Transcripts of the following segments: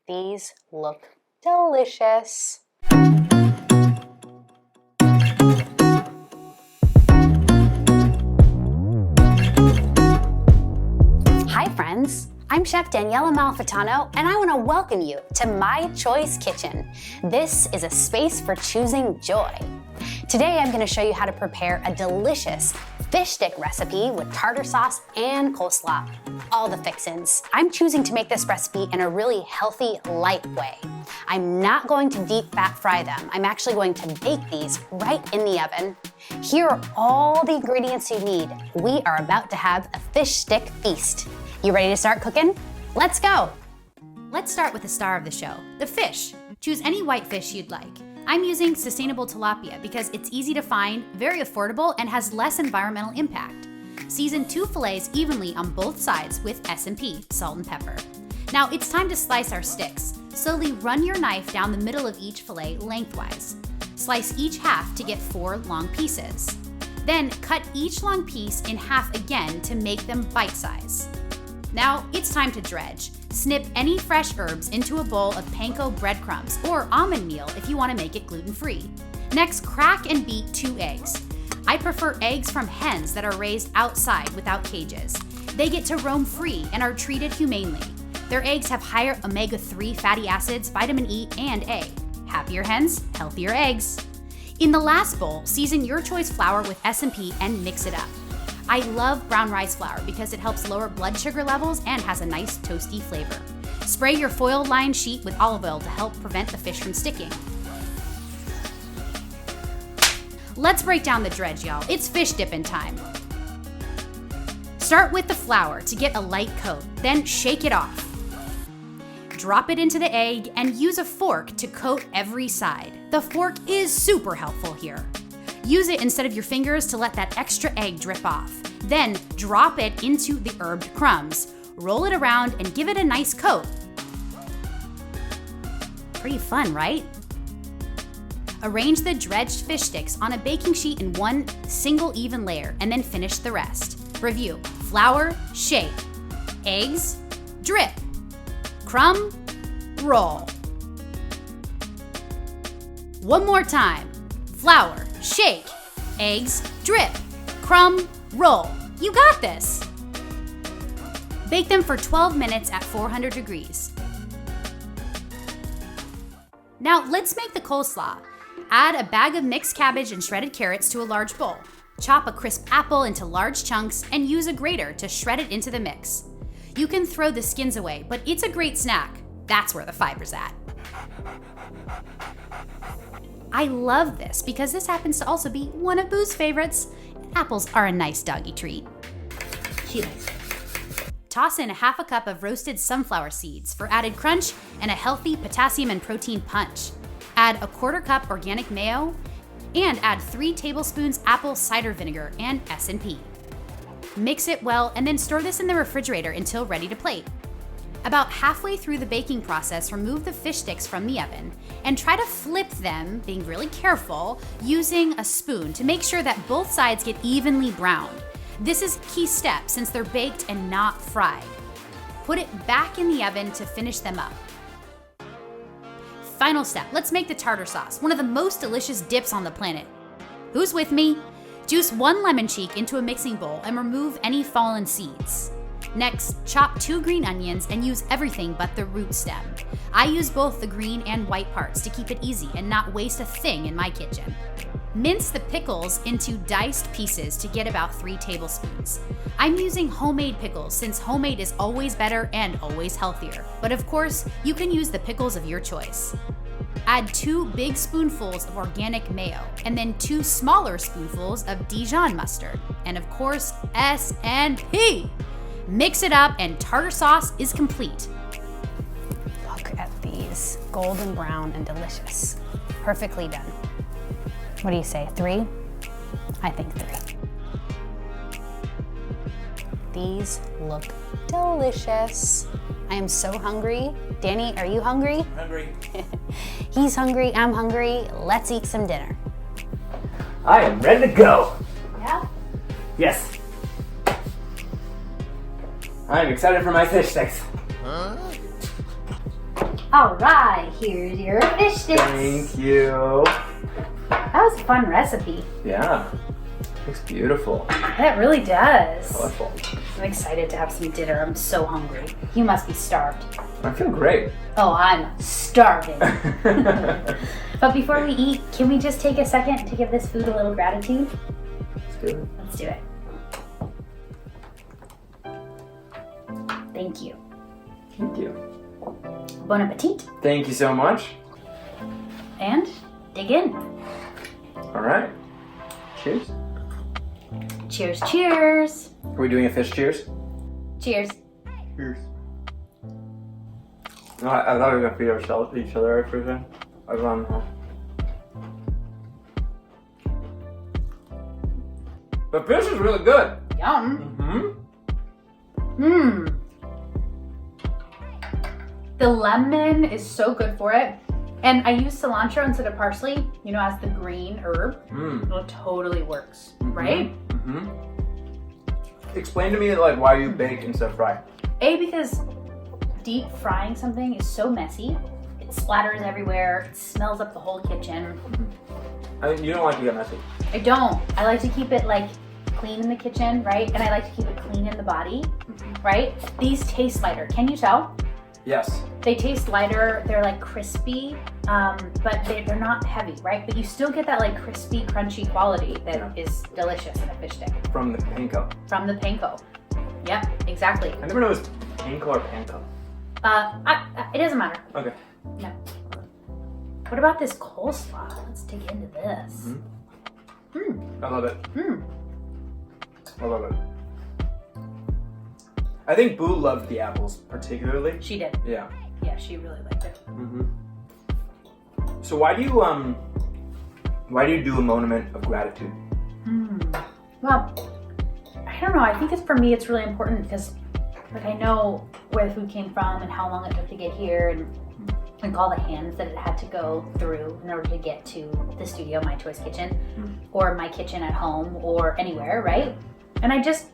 These look delicious. Hi friends, I'm Chef Daniella Malfitano, and I want to welcome you to My Choice Kitchen. This is a space for choosing joy. Today I'm going to show you how to prepare a delicious fish stick recipe with tartar sauce and coleslaw. All the fixins. I'm choosing to make this recipe in a really healthy, light way. I'm not going to deep fat fry them. I'm actually going to bake these right in the oven. Here are all the ingredients you need. We are about to have a fish stick feast. You ready to start cooking? Let's go. Let's start with the star of the show, the fish. Choose any white fish you'd like. I'm using sustainable tilapia because it's easy to find, very affordable, and has less environmental impact. Season 2 fillets evenly on both sides with S&P, salt and pepper. Now it's time to slice our sticks. Slowly run your knife down the middle of each fillet lengthwise. Slice each half to get 4 long pieces. Then cut each long piece in half again to make them bite size. Now it's time to dredge. Snip any fresh herbs into a bowl of Panko breadcrumbs or almond meal if you want to make it gluten-free. Next, crack and beat 2 eggs. I prefer eggs from hens that are raised outside without cages. They get to roam free and are treated humanely. Their eggs have higher omega-3 fatty acids, vitamin E, and A. Happier hens, healthier eggs. In the last bowl, season your choice flour with S&P and mix it up. I love brown rice flour because it helps lower blood sugar levels and has a nice toasty flavor. Spray your foil-lined sheet with olive oil to help prevent the fish from sticking. Let's break down the dredge, y'all. It's fish dipping time. Start with the flour to get a light coat, then shake it off. Drop it into the egg and use a fork to coat every side. The fork is super helpful here. Use it instead of your fingers to let that extra egg drip off. Then drop it into the herbed crumbs. Roll it around and give it a nice coat. Pretty fun, right? Arrange the dredged fish sticks on a baking sheet in one single even layer and then finish the rest. Review: flour, shake. Eggs, drip. Crumb, roll. One more time. Flour, shake, eggs, drip, crumb, roll. You got this! Bake them for 12 minutes at 400 degrees. Now let's make the coleslaw. Add a bag of mixed cabbage and shredded carrots to a large bowl. Chop a crisp apple into large chunks and use a grater to shred it into the mix. You can throw the skins away, but it's a great snack. That's where the fiber's at. I love this because this happens to also be one of Boo's favorites. Apples are a nice doggy treat. She likes it. Toss in 1/2 cup of roasted sunflower seeds for added crunch and a healthy potassium and protein punch. Add a 1/4 cup organic mayo and add 3 tablespoons apple cider vinegar and S&P. Mix it well and then store this in the refrigerator until ready to plate. About halfway through the baking process, remove the fish sticks from the oven and try to flip them, being really careful, using a spoon to make sure that both sides get evenly browned. This is a key step since they're baked and not fried. Put it back in the oven to finish them up. Final step, let's make the tartar sauce, one of the most delicious dips on the planet. Who's with me? Juice 1 lemon cheek into a mixing bowl and remove any fallen seeds. Next, chop 2 green onions and use everything but the root stem. I use both the green and white parts to keep it easy and not waste a thing in my kitchen. Mince the pickles into diced pieces to get about 3 tablespoons. I'm using homemade pickles since homemade is always better and always healthier. But of course, you can use the pickles of your choice. Add 2 big spoonfuls of organic mayo and then 2 smaller spoonfuls of Dijon mustard. And of course, S&P. Mix it up and tartar sauce is complete. Look at these, golden brown and delicious. Perfectly done. What do you say, 3? I think 3. These look delicious. I am so hungry. Danny, are you hungry? I'm hungry. He's hungry, I'm hungry. Let's eat some dinner. I am ready to go. Yeah? Yes. I'm excited for my fish sticks. All right, here's your fish sticks. Thank you. That was a fun recipe. Yeah. Looks beautiful. That really does. Colorful. I'm excited to have some dinner. I'm so hungry. You must be starved. I feel great. Oh, I'm starving. But before we eat, can we just take a second to give this food a little gratitude? Let's do it. Let's do it. Thank you. Thank you. Bon appetit. Thank you so much. And dig in. All right. Cheers. Cheers, cheers. Are we doing a fish cheers? Cheers. Cheers. No, I thought we were gonna feed ourselves each other for a second. I don't know. The fish is really good. Yum. Mm-hmm. Mmm. The lemon is so good for it. And I use cilantro instead of parsley, you know, as the green herb. It totally works, right? Mm-hmm. Explain to me like why you bake instead of fry. Because deep frying something is so messy. It splatters everywhere. It smells up the whole kitchen. I mean, you don't like to get messy. I don't. I like to keep it like clean in the kitchen, right? And I like to keep it clean in the body, right? These taste lighter. Can you tell? Yes. They taste lighter. They're like crispy, but they're not heavy, right? But you still get that like crispy, crunchy quality that is delicious in a fish stick. From the Panko. From the Panko. Yep, exactly. I never know if it's Panko or Panko. It doesn't matter. Okay. No. What about this coleslaw? Let's dig into this. I love it. I love it. I think Boo loved the apples particularly. She did. Yeah. Yeah, she really liked it. So why do you do a monument of gratitude? Well, I don't know. I think for me, it's really important because like I know where the food came from and how long it took to get here and like all the hands that it had to go through in order to get to the studio, My Choice Kitchen, or my kitchen at home or anywhere, right? And I just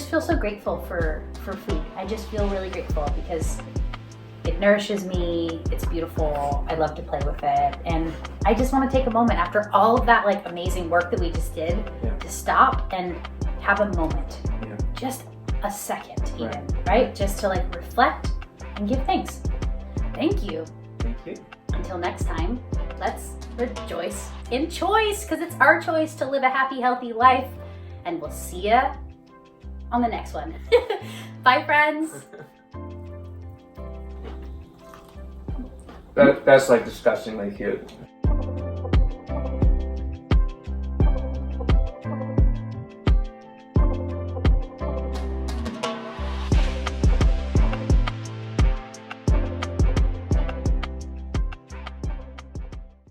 feel so grateful for food. I just feel really grateful because it nourishes me, it's beautiful, I love to play with it, and I just want to take a moment after all of that like amazing work that we just did to stop and have a moment. Just a second even, right? Just to like reflect and give thanks. Thank you. Thank you. Until next time, let's rejoice in choice because it's our choice to live a happy, healthy life. And we'll see ya on the next one. Bye, friends. That's like disgustingly cute.